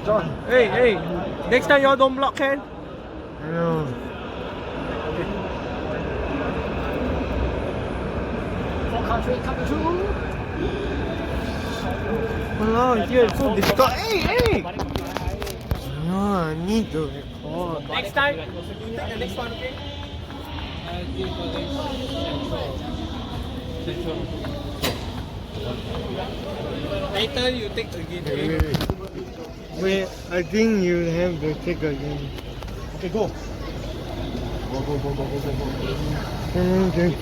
John. Hey. Next time y'all don't block Ken. I know. For country coming through. Hello, dude, so difficult. Hey! No, I need to record. Next time. Take the next one, okay? Later you take again. Wait, I think you have to take again. Okay, go. Okay.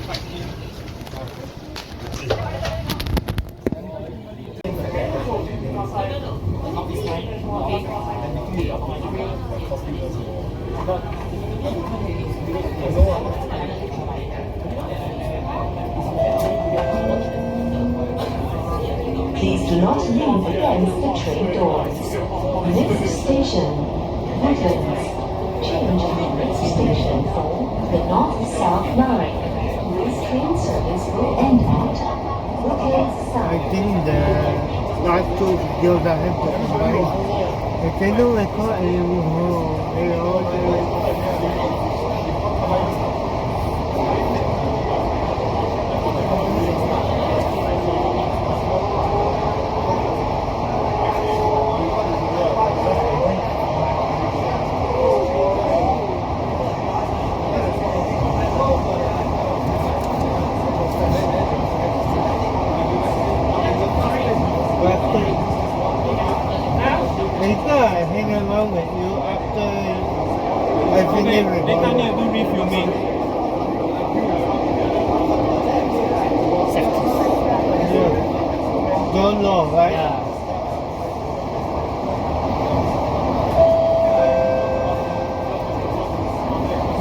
Please do not lean against the train doors. Next station, Woodlands. Change at the next station for the North-South line. This train service will end at Woodlands I South. think the last two videos I have to combine. I cannot record anymore. Later I hang around with you after I finish recording. Later do refilming. Don't know, right?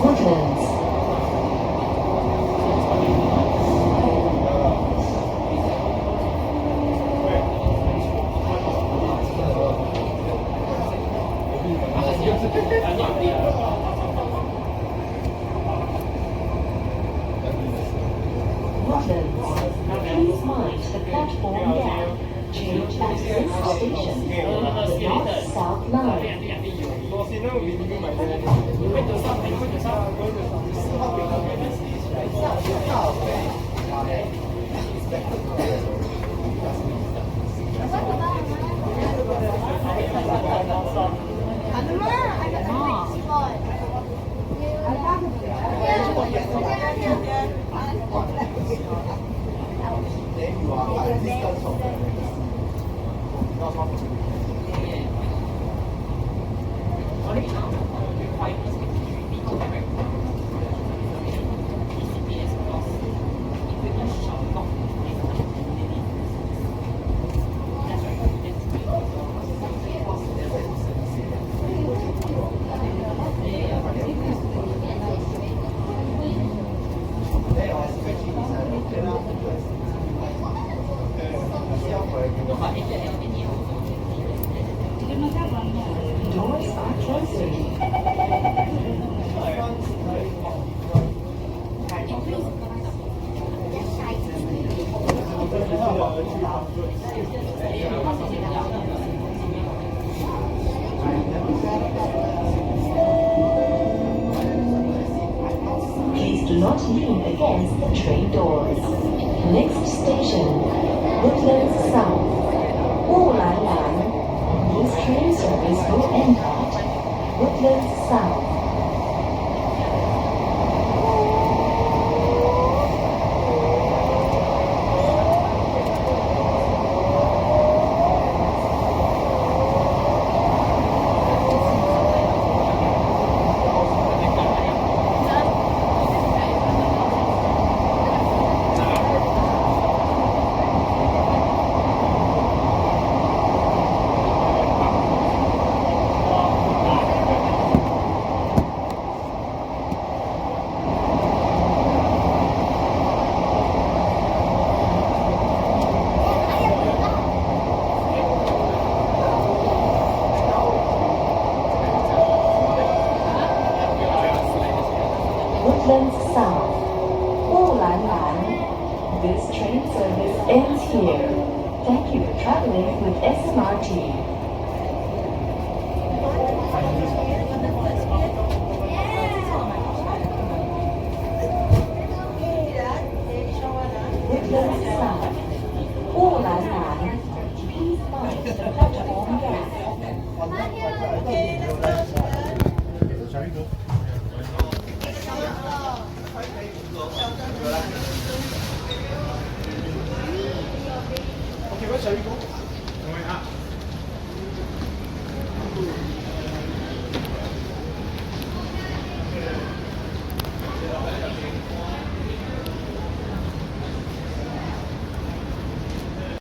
Woodlands. Please mind the platform gap. Change at this station. The North-South line. Doors are closing. Please do not lean against the train doors. Next station, Woodlands South. Wulanlan. This train service will end at Woodlands South. Woodlands South. Wulanlan. This train service ends here. Thank you for traveling with SMRT. Going south. 乌兰兰 Please mind the platform gap. Shall we go? Okay, where shall we go?